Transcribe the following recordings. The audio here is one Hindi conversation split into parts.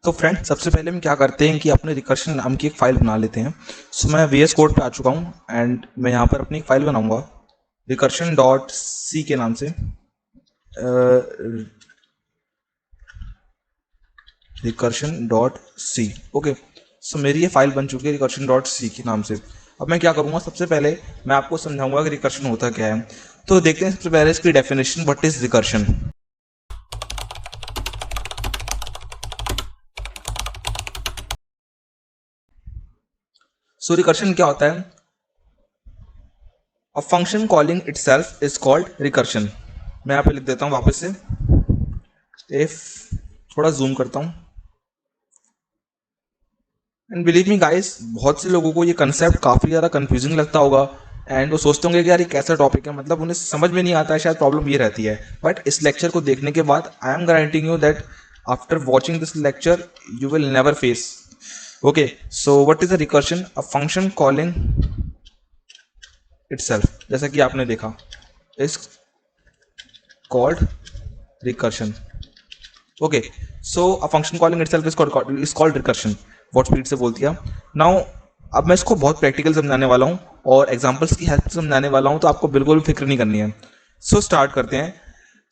तो फ्रेंड सबसे पहले हम क्या करते हैं कि अपने रिकर्शन नाम की एक फाइल बना लेते हैं। सो मैं VS कोड पे आ चुका हूँ एंड मैं यहाँ पर अपनी एक फाइल बनाऊंगा रिकर्शन डॉट सी के नाम से। Recursion dot C. Okay, so मेरी ये फाइल बन चुकी है रिकर्शन डॉट सी के नाम से। अब मैं क्या करूँगा, सबसे पहले मैं आपको समझाऊंगा कि रिकर्शन होता क्या है। तो देखते हैं सबसे पहले इसकी definition, what is recursion. So recursion क्या होता है? A function calling itself is called recursion. मैं यहाँ पे लिख देता हूँ वापस से। इफ थोड़ा जूम करता हूँ एंड बिलीव मी गाइस, बहुत से लोगों को ये कंसेप्ट काफ़ी ज़्यादा कंफ्यूजिंग लगता होगा एंड वो सोचते होंगे कि यार ये कैसा टॉपिक है, मतलब उन्हें समझ में नहीं आता है। शायद प्रॉब्लम ये रहती है, बट इस लेक्चर को देखने के बाद I am guaranteeing you that after watching this lecture you will never face. Okay, so what is a recursion? A function calling itself, जैसा कि आपने देखा, is called recursion. Okay, so a function calling itself is called recursion. बहुत स्पीड से बोल दिया। नाउ अब मैं इसको बहुत प्रैक्टिकल समझाने वाला हूँ और एग्जांपल्स की हेल्प से समझाने वाला हूँ, तो आपको बिल्कुल भी फिक्र नहीं करनी है। सो स्टार्ट करते हैं।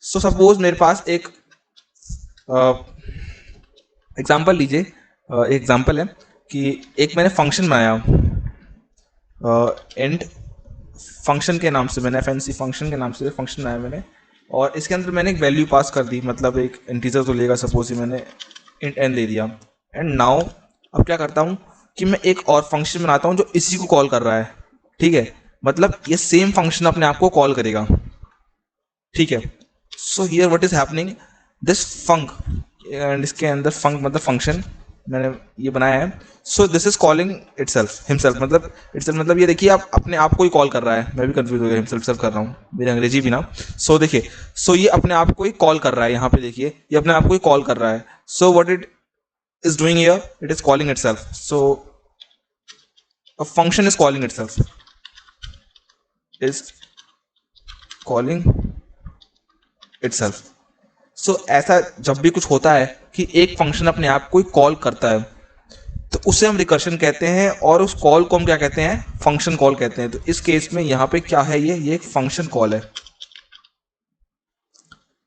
सो सपोज मेरे पास एक एग्जांपल लीजिए। एक एग्जांपल है कि एक मैंने फंक्शन बनाया एंड फंक्शन के नाम से, मैंने एफएनसी फंक्शन के नाम से फंक्शन बनाया मैंने, और इसके अंदर मैंने एक वैल्यू पास कर दी, मतलब एक इंटीजर तो लेगा, सपोज ही मैंने इंट एन दे दिया। एंड नाउ अब क्या करता हूँ कि मैं एक और फंक्शन बनाता हूँ जो इसी को कॉल कर रहा है। ठीक है, मतलब ये सेम फंक्शन अपने आप को कॉल करेगा। ठीक है, so here what is happening, this funk, and इसके अंदर फंक मतलब फंक्शन मैंने ये बनाया है। So this is calling itself himself, मतलब इटसेल्फ मतलब ये देखिए आप अपने आप को ही कॉल कर रहा है। मैं भी कंफ्यूज हो गया, हिमसेल्फ सेल्फ कर रहा हूँ, मेरी अंग्रेजी भी ना। सो देखिए, सो ये अपने आप को ही कॉल कर रहा है। यहाँ पे देखिए ये अपने आप को ही कॉल कर रहा है। So what it is doing here, it is calling itself. So a function is calling itself, is calling itself. So ऐसा जब भी कुछ होता है कि एक फंक्शन अपने आप को ही कॉल करता है, तो उसे हम रिकर्शन कहते हैं, और उस कॉल को हम क्या कहते हैं? फंक्शन कॉल कहते हैं। तो इस केस में यहाँ पे क्या है, ये एक फंक्शन कॉल है।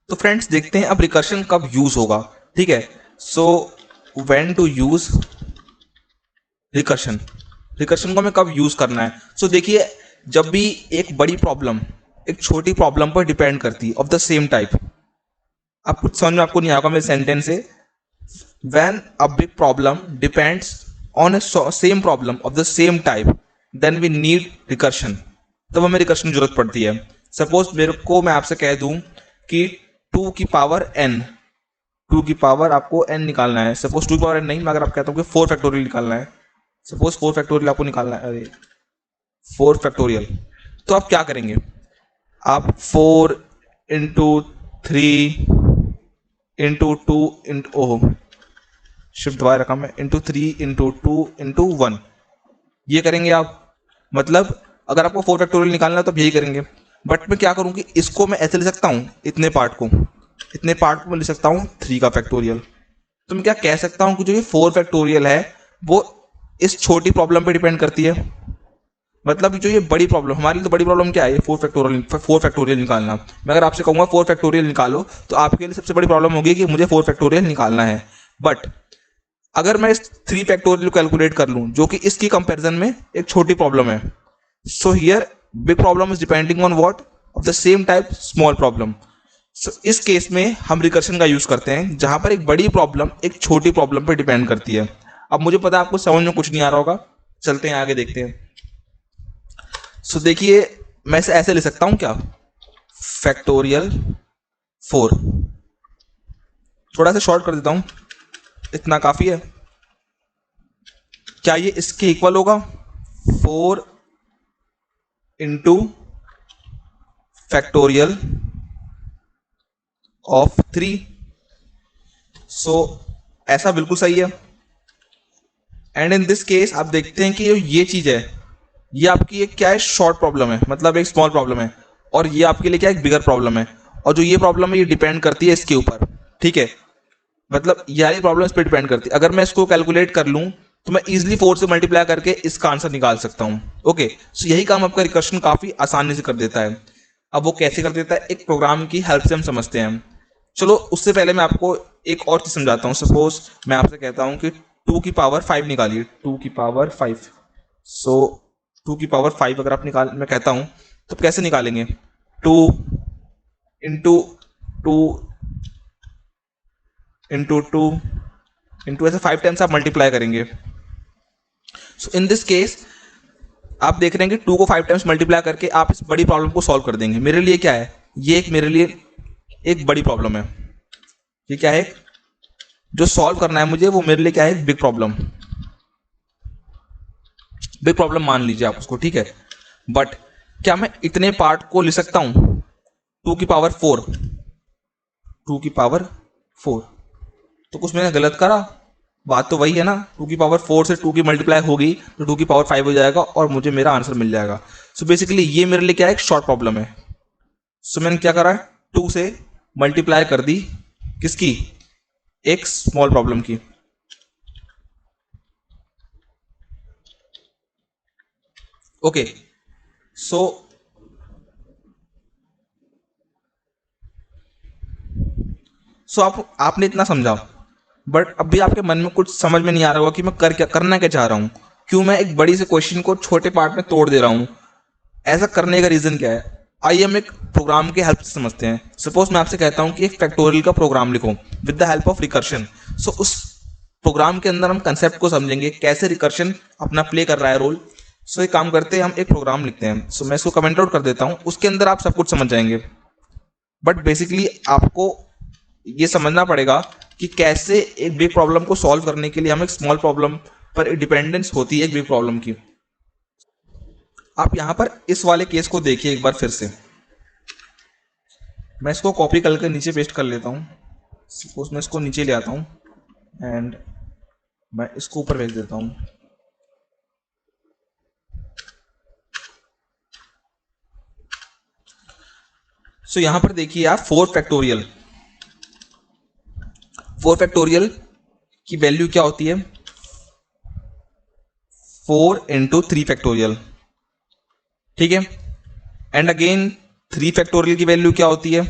तो फ्रेंड्स देखते हैं अब रिकर्शन कब यूज होगा। ठीक है, so when to use recursion. Recursion को हमें कब यूज करना है? सो देखिए, जब भी एक बड़ी प्रॉब्लम एक छोटी प्रॉब्लम पर डिपेंड करती है ऑफ द सेम टाइप। अब कुछ समझ में आपको नहीं आएगा मेरे सेंटेंस से। When a big problem depends on a same problem of the same type, then we need recursion. तब हमें रिकर्शन की जरूरत पड़ती है। सपोज मेरे को मैं आपसे कह दूं कि 2 की पावर n, 2 की पावर आपको n निकालना है। सपोज 2 की पावर n नहीं, मैं अगर आप कहता हूँ कि 4 फैक्टोरियल निकालना है, सपोज 4 फैक्टोरियल आपको निकालना है, अरे 4 फैक्टोरियल, तो आप क्या करेंगे? आप 4 into 3 into 2 into, oh shift by रखा मैं, इंटू 3 इंटू 2 इंटू 1, ये करेंगे आप। मतलब अगर आपको 4 फैक्टोरियल निकालना है तो आप यही करेंगे। बट मैं क्या करूँ कि इसको मैं ऐसे ले सकता हूँ, इतने पार्ट को मैं ले सकता हूँ 3 का फैक्टोरियल। तो मैं क्या कह सकता हूँ कि जो ये 4 फैक्टोरियल है वो इस छोटी प्रॉब्लम पे डिपेंड करती है। मतलब जो ये बड़ी प्रॉब्लम, हमारे लिए तो बड़ी प्रॉब्लम क्या है? 4 फैक्टोरियल निकालना। मैं अगर आपसे कहूँगा 4 फैक्टोरियल निकालो, तो आपके लिए सबसे बड़ी प्रॉब्लम होगी कि मुझे 4 फैक्टोरियल निकालना है। बट अगर मैं इस 3 फैक्टोरियल को कैलकुलेट कर लूँ, जो कि इसकी कंपेरिजन में एक छोटी प्रॉब्लम है, so here big problem is depending on what, of the same type small problem. So इस केस में हम रिकर्शन का यूज करते हैं, जहां पर एक बड़ी प्रॉब्लम एक छोटी प्रॉब्लम पर डिपेंड करती है। अब मुझे पता है आपको समझ में कुछ नहीं आ रहा होगा, चलते हैं आगे देखते हैं। सो देखिए, मैं इसे ऐसे ले सकता हूं क्या, फैक्टोरियल 4, थोड़ा सा शॉर्ट कर देता हूं, इतना काफी है। क्या ये इसके इक्वल होगा? 4 इंटू फैक्टोरियल ऑफ 3। सो ऐसा बिल्कुल सही है। एंड इन दिस केस आप देखते हैं कि ये चीज है, ये आपकी एक क्या है, शॉर्ट प्रॉब्लम है, मतलब एक स्मॉल प्रॉब्लम है, और ये आपके लिए क्या एक बिगर प्रॉब्लम है। और जो ये प्रॉब्लम है ये डिपेंड करती है इसके ऊपर। ठीक है, मतलब ये वाली प्रॉब्लम इस पर डिपेंड करती है। अगर मैं इसको कैलकुलेट कर लूँ तो मैं इजिली 4 से मल्टीप्लाई करके इसका आंसर निकाल सकता हूँ। ओके, सो यही काम आपका रिकर्शन काफ़ी आसानी से कर देता है। अब वो कैसे कर देता है, एक प्रोग्राम की हेल्प से हम समझते हैं। चलो उससे पहले मैं आपको एक और चीज़ समझाता हूँ। सपोज मैं आपसे कहता हूँ कि 2 की पावर 5 निकालिए, 2 की पावर 5। सो 2 की पावर 5 अगर आप निकाल, मैं कहता हूँ तो कैसे निकालेंगे, 2 इंटू 2 इंटू 2 इंटू ऐसे 5 टाइम्स आप मल्टीप्लाई करेंगे। सो इन दिस केस आप देख रहे हैं कि 2 को 5 टाइम्स मल्टीप्लाई करके आप इस बड़ी प्रॉब्लम को सॉल्व कर देंगे। मेरे लिए क्या है, ये एक मेरे लिए एक बड़ी प्रॉब्लम है। ये क्या है, जो सॉल्व करना है मुझे, वो मेरे लिए क्या है, बिग प्रॉब्लम। बिग प्रॉब्लम मान लीजिए आप उसको, ठीक है। बट क्या मैं इतने पार्ट को लिख सकता हूं, 2 की पावर 4, 2 की पावर 4? तो कुछ मैंने गलत करा? बात तो वही है ना, 2 की पावर 4 से 2 की मल्टीप्लाई होगी तो 2 की पावर 5 हो जाएगा और मुझे मेरा आंसर मिल जाएगा। सो बेसिकली ये मेरे लिए क्या है, एक शॉर्ट प्रॉब्लम है। सो मैंने क्या करा, 2 से मल्टीप्लाई कर दी किसकी, एक स्मॉल प्रॉब्लम की। ओके, सो आपने इतना समझा, बट अभी आपके मन में कुछ समझ में नहीं आ रहा होगा कि मैं करना क्या चाह रहा हूँ, क्यों मैं एक बड़ी से क्वेश्चन को छोटे पार्ट में तोड़ दे रहा हूँ। ऐसा करने का रीजन क्या है, आइए हम एक प्रोग्राम के हेल्प से समझते हैं। सपोज मैं आपसे कहता हूँ कि एक फैक्टोरियल का प्रोग्राम लिखो with the help of recursion. So उस प्रोग्राम के अंदर हम कंसेप्ट को समझेंगे, कैसे रिकर्शन अपना प्ले कर रहा है रोल। सो एक काम करते हैं, हम एक प्रोग्राम लिखते हैं। सो मैं इसको कमेंट आउट कर देता हूँ, उसके अंदर आप सब कुछ समझ जाएंगे। बट बेसिकली आपको ये समझना पड़ेगा कि कैसे एक बिग प्रॉब्लम को सॉल्व करने के लिए हम एक स्मॉल प्रॉब्लम पर डिपेंडेंस होती है एक बिग प्रॉब्लम की। आप यहां पर इस वाले केस को देखिए एक बार फिर से। मैं इसको कॉपी करके नीचे पेस्ट कर लेता हूँ। सपोज मैं इसको नीचे ले आता हूँ एंड मैं इसको ऊपर भेज देता हूँ। सो यहां पर देखिए आप 4 फैक्टोरियल, 4 फैक्टोरियल की वैल्यू क्या होती है, 4 इंटू 3 फैक्टोरियल, ठीक है। एंड अगेन 3 फैक्टोरियल की वैल्यू क्या होती है,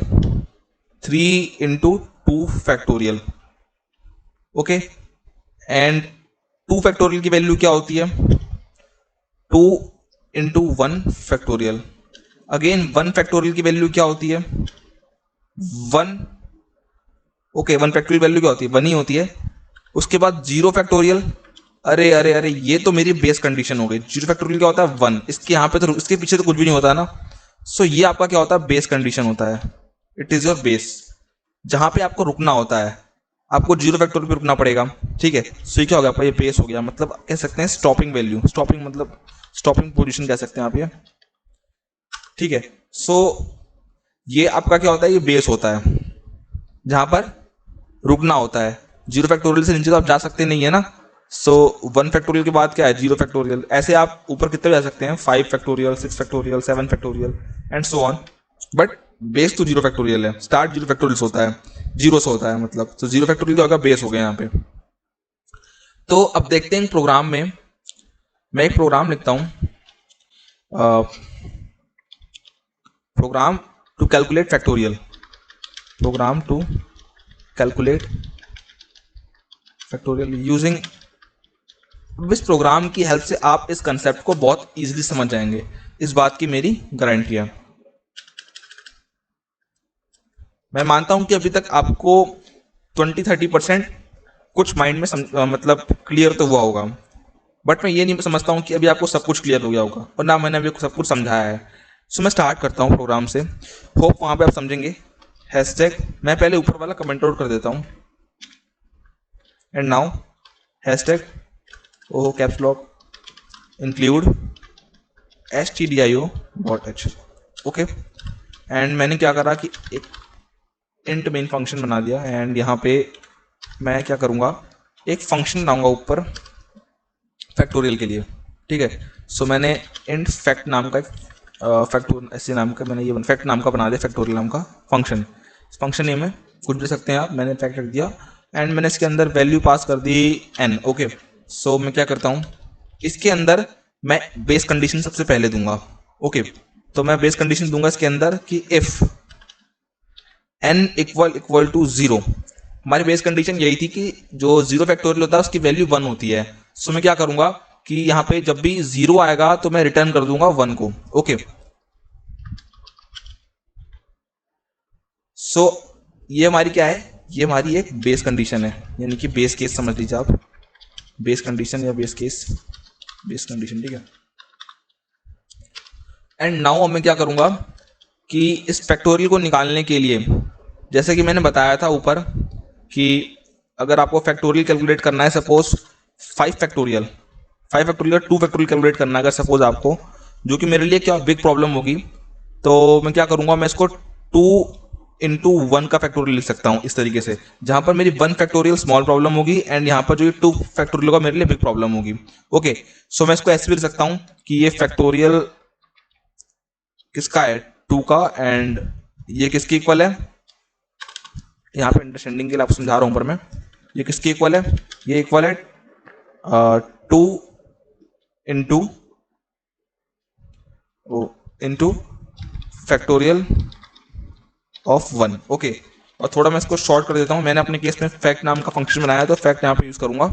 3 into 2 factorial, okay. And 2 factorial की वैल्यू क्या होती है, 2 इंटू 1 फैक्टोरियल। अगेन 1 फैक्टोरियल की वैल्यू क्या होती है, 1, ओके। 1 फैक्टोरियल वैल्यू क्या होती है, 1 ही होती है। उसके बाद 0 फैक्टोरियल, अरे अरे अरे, ये तो मेरी बेस कंडीशन हो गई। 0 फैक्टोरियल क्या होता है, 1। इसके यहाँ पे तो, इसके पीछे तो कुछ भी नहीं होता है ना। सो ये आपका क्या होता है, बेस कंडीशन होता है। इट इज योर बेस, जहां पे आपको रुकना होता है। आपको 0 फैक्टोरियल पे रुकना पड़ेगा, ठीक है। सो ये क्या हो गया आपका, ये बेस हो गया। मतलब कह सकते हैं स्टॉपिंग वैल्यू, स्टॉपिंग मतलब स्टॉपिंग पोजीशन कह सकते हैं आप ये, ठीक है। सो ये आपका क्या होता है, ये बेस होता है जहां पर रुकना होता है। 0 फैक्टोरियल से नीचे तो आप जा सकते नहीं है ना। सो 1 फैक्टोरियल के बाद क्या है, 0 फैक्टोरियल। ऐसे आप ऊपर कितने जा सकते हैं, 5 factorial, 6 factorial, 7 factorial and so on. But base तो 0 फैक्टोरियल है, स्टार्ट 0 फैक्टोरियल से होता है, 0 से होता है। मतलब तो 0 फैक्टोरियल का बेस हो गया यहाँ पे। तो अब देखते हैं प्रोग्राम में, मैं एक प्रोग्राम लिखता हूँ, program to calculate factorial, program to calculate factorial using. इस प्रोग्राम की हेल्प से आप इस कंसेप्ट को बहुत इजीली समझ जाएंगे, इस बात की मेरी गारंटी है। मैं मानता हूं कि अभी तक आपको 20-30% कुछ माइंड में मतलब क्लियर तो हुआ होगा। बट मैं ये नहीं समझता हूँ कि अभी आपको सब कुछ क्लियर हो गया होगा, और ना मैंने अभी सब कुछ समझाया है। सो मैं स्टार्ट करता हूँ प्रोग्राम से, होप वहाँ पे आप समझेंगे। हैशटैग, मैं पहले ऊपर वाला कमेंट आउट कर देता हूँ। And now hashtag, O caps lock, include stdio.h, okay. And मैंने क्या करा कि एक इंट मेन फंक्शन बना दिया। एंड यहाँ पे मैं क्या करूँगा, एक फंक्शन बनाऊंगा ऊपर फैक्टोरियल के लिए, ठीक है। सो मैंने इंट फैक्ट नाम का, फैक्टोरियल ऐसे नाम का, मैंने ये फैक्ट नाम का बना दिया, फैक्टोरियल नाम का फंक्शन। इस फंक्शन नेम में कुछ भी सकते हैं आप, मैंने फैक्ट रख दिया। एंड मैंने इसके अंदर वैल्यू पास कर दी n। ओके, सो मैं क्या करता हूँ, इसके अंदर मैं बेस कंडीशन सबसे पहले दूंगा। ओके, तो मैं बेस कंडीशन दूंगा इसके अंदर कि इफ n इक्वल टू 0। हमारी बेस कंडीशन यही थी कि जो 0 फैक्टोरियल होता है उसकी वैल्यू 1 होती है। सो मैं क्या करूंगा कि यहाँ पे जब भी 0 आएगा तो मैं रिटर्न कर दूंगा 1 को। ओके, सो ये हमारी क्या है, ये हमारी एक बेस कंडीशन है, यानी कि बेस केस समझ लीजिए आप, बेस कंडीशन या बेस केस, बेस कंडीशन, ठीक है। एंड नाउ मैं क्या करूंगा कि इस फैक्टोरियल को निकालने के लिए, जैसे कि मैंने बताया था ऊपर कि अगर आपको फैक्टोरियल कैलकुलेट करना है, suppose 5 factorial, 5 factorial 2 factorial calculate करना है अगर सपोज आपको, जो कि मेरे लिए क्या बिग प्रॉब्लम होगी, तो मैं क्या करूंगा, मैं इसको 2 × 1 का फैक्टोरियल लिख सकता हूँ इस तरीके से, जहां पर मेरी 1 फैक्टोरियल स्मॉल प्रॉब्लम होगी एंड यहाँ पर जो ये 2 फैक्टोरियल होगा मेरे लिए बिग प्रॉब्लम होगी। ओके, सो मैं इसको ऐसे भी लिख सकता हूँ कि ये फैक्टोरियल किसका है, 2 का, एंड ये किसके इक्वल है, यहाँ पे अंडरस्टैंडिंग के लिए आपको समझा रहा हूँ पर मैं, ये किसके इक्वल है, ये इक्वल है 2 इंटू फैक्टोरियल ऑफ 1। ओके, और थोड़ा मैं इसको शॉर्ट कर देता हूँ, मैंने अपने केस में फैक्ट नाम का फंक्शन बनाया है तो फैक्ट यहाँ पे यूज करूंगा,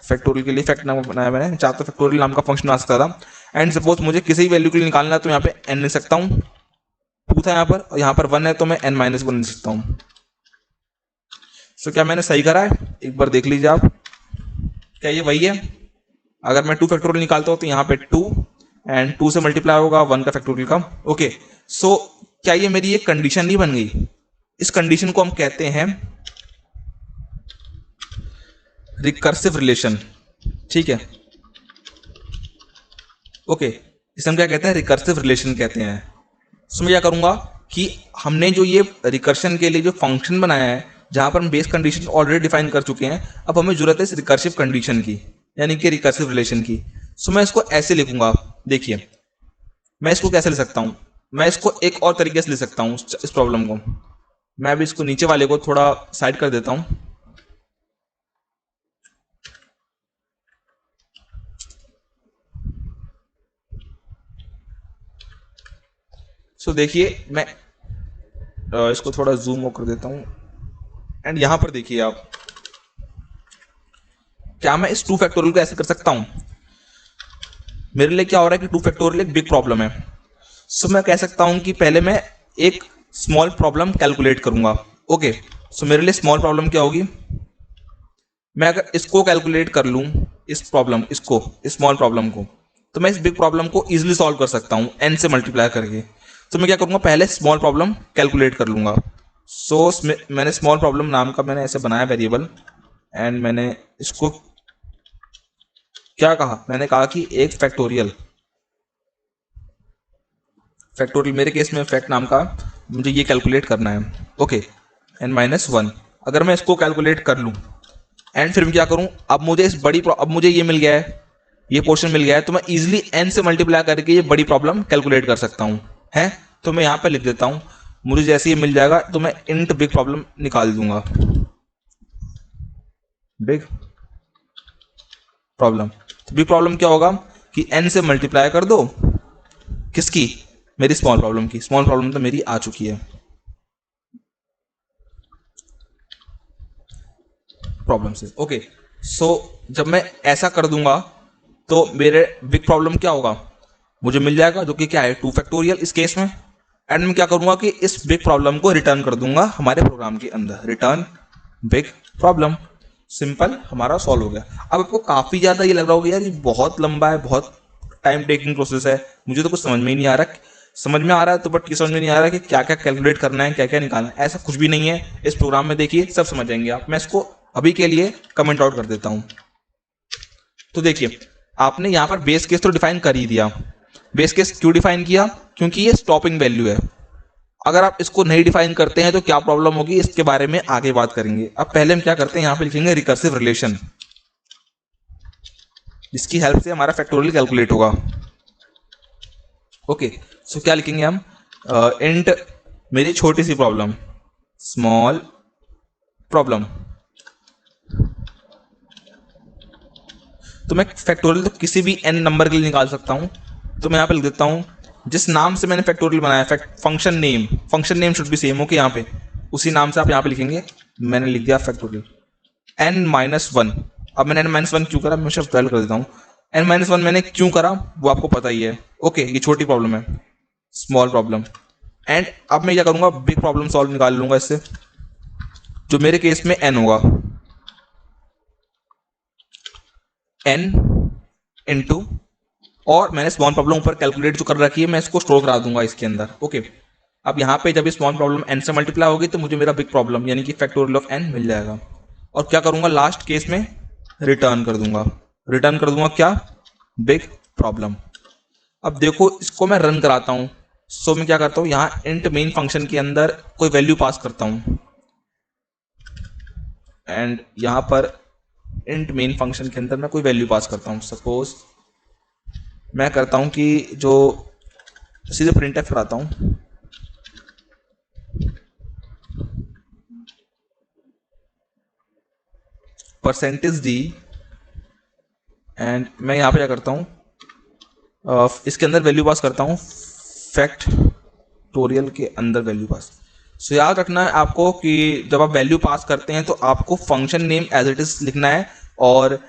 फैक्टोरियल के लिए फैक्ट नाम बनाया मैंने, चाहे तो फैक्टोरियल नाम का फंक्शन आ सकता था। एंड सपोज मुझे किसी वैल्यू के लिए निकालना है तो यहाँ पे n लिख सकता हूँ, 2 था यहाँ पर, और यहाँ पर 1 है तो मैं n-1 लिख सकता हूँ। सो क्या मैंने सही करा है, एक बार देख लीजिए आप, क्या ये वही है। अगर मैं 2 फैक्टोरियल निकालता हूँ तो यहाँ पे 2 एंड 2 से मल्टीप्लाई होगा 1 का फैक्टोरियल का। ओके, सो क्या ये मेरी एक कंडीशन नहीं बन गई, इस कंडीशन को हम कहते हैं रिकर्सिव रिलेशन, ठीक है। ओके, इसे हम क्या कहते हैं, रिकर्सिव रिलेशन कहते हैं। सो मैं क्या करूंगा कि हमने जो ये रिकर्शन के लिए जो फंक्शन बनाया है, जहां पर हम बेस कंडीशन ऑलरेडी डिफाइन कर चुके हैं, अब हमें जरूरत है इस रिकर्सिव कंडीशन की, यानी कि रिकर्सिव रिलेशन की। सो मैं इसको ऐसे लिखूंगा, देखिए मैं इसको कैसे लिख सकता हूं, मैं इसको एक और तरीके से लिख सकता हूं इस प्रॉब्लम को, मैं भी इसको नीचे वाले को थोड़ा साइड कर देता हूं। सो देखिए मैं इसको थोड़ा जूम कर देता हूं, एंड यहां पर देखिए आप, क्या मैं इस 2 फैक्टोरियल को ऐसे कर सकता हूं, मेरे लिए क्या हो रहा है कि 2 फैक्टोरियल एक बिग प्रॉब्लम है। सो मैं कह सकता हूं कि पहले मैं एक स्मॉल प्रॉब्लम कैलकुलेट करूंगा। ओके, सो मेरे लिए स्मॉल प्रॉब्लम क्या होगी, मैं अगर इसको कैलकुलेट कर लूं, इस प्रॉब्लम, इसको, इस स्मॉल प्रॉब्लम को, तो मैं इस बिग प्रॉब्लम को इजिली सॉल्व कर सकता हूं n से मल्टीप्लाई करके। तो मैं क्या करूंगा, पहले स्मॉल प्रॉब्लम कैलकुलेट कर लूंगा। सो मैंने स्मॉल प्रॉब्लम नाम का मैंने ऐसे बनाया वेरिएबल, एंड मैंने इसको क्या कहा, मैंने कहा कि एक फैक्टोरियल, फैक्टोरियल मेरे केस में फैक्ट नाम का मुझे ये कैलकुलेट करना है। ओके, n-1, अगर मैं इसको कैलकुलेट कर लूं एंड फिर मैं क्या करूं, अब मुझे इस बड़ी, अब मुझे ये मिल गया है, ये पोर्शन मिल गया है, तो मैं इजिली n से मल्टीप्लाई करके ये बड़ी प्रॉब्लम कैलकुलेट कर सकता हूं, है। तो मैं यहां पे लिख देता हूं, मुझे जैसे ये मिल जाएगा तो मैं इंट बिग प्रॉब्लम निकाल दूंगा, बिग प्रॉब्लम। तो बिग प्रॉब्लम क्या होगा कि n से मल्टीप्लाई कर दो, किसकी, मेरी स्मॉल प्रॉब्लम की, स्मॉल प्रॉब्लम तो मेरी आ चुकी है प्रॉब्लम से। ओके, सो जब मैं ऐसा कर दूंगा तो मेरे बिग प्रॉब्लम क्या होगा, मुझे मिल जाएगा, जो कि क्या है 2 फैक्टोरियल इस केस में। एंड मैं क्या करूंगा कि इस बिग प्रॉब्लम को रिटर्न कर दूंगा हमारे प्रोग्राम के अंदर, रिटर्न बिग प्रॉब्लम, सिंपल, हमारा सॉल्व हो गया। अब आपको काफी ज्यादा ये लग रहा होगा यार ये बहुत लंबा है, बहुत टाइम टेकिंग प्रोसेस है, मुझे तो कुछ समझ में ही नहीं आ रहा, समझ में आ रहा है तो बट ये समझ में नहीं आ रहा कि क्या क्या कैलकुलेट करना है, क्या क्या निकालना है। ऐसा कुछ भी नहीं है, इस प्रोग्राम में देखिए सब समझ जाएंगे आप। मैं इसको अभी के लिए कमेंट आउट कर देता हूं। तो देखिए आपने यहां पर बेस केस तो डिफाइन कर ही दिया। बेस केस क्यों डिफाइन किया, क्योंकि ये स्टॉपिंग वैल्यू है। अगर आप इसको नहीं डिफाइन करते हैं तो क्या प्रॉब्लम होगी, इसके बारे में आगे बात करेंगे। अब पहले हम क्या करते हैं, यहां पे लिखेंगे रिकर्सिव रिलेशन, जिसकी हेल्प से हमारा फैक्टोरियल कैलकुलेट होगा। ओके, सो क्या लिखेंगे हम, इंट मेरी छोटी सी प्रॉब्लम, स्मॉल प्रॉब्लम। तो मैं फैक्टोरियल तो किसी भी n नंबर के लिए निकाल सकता हूं। तो मैं यहाँ पे लिख देता हूं जिस नाम से मैंने फैक्टोरियल बनाया, function name should be same. Okay, यहाँ पे उसी नाम से आप यहाँ पे लिखेंगे। मैंने लिख दिया फैक्टोरियल n-1। अब मैंने n-1 क्यों करा, मैं सिर्फ ट्वेल्व कर देता हूँ। n-1 मैंने क्यों करा वो आपको पता ही है। ओके, ये छोटी प्रॉब्लम है, स्मॉल प्रॉब्लम। एंड अब मैं क्या करूंगा, बिग प्रॉब्लम सॉल्व निकाल लूंगा इससे, जो मेरे केस में n होगा, n इंटू, और मैंने स्मॉल प्रॉब्लम ऊपर कैलकुलेट जो कर रखी है मैं इसको स्टोर करा दूंगा इसके अंदर। ओके, अब यहाँ पे जब स्मॉल प्रॉब्लम n से मल्टीप्लाई होगी तो मुझे मेरा बिग प्रॉब्लम यानी कि फैक्टोरियल ऑफ n मिल जाएगा। और क्या करूंगा, लास्ट केस में रिटर्न कर दूंगा क्या, बिग प्रॉब्लम। अब देखो इसको मैं रन कराता हूं। सो मैं क्या करता हूं, यहाँ इंट मेन फंक्शन के अंदर कोई वैल्यू पास करता हूं, एंड यहां पर इंट मेन फंक्शन के अंदर मैं कोई वैल्यू पास करता हूं। सपोज मैं करता हूं कि जो सीधे प्रिंटफ कराता हूं, %d, एंड मैं यहां पे क्या करता हूं, इसके अंदर वैल्यू पास करता हूं, फैक्टोरियल के अंदर वैल्यू पास। सो याद रखना है आपको कि जब आप वैल्यू पास करते हैं तो आपको function name as it is लिखना है, और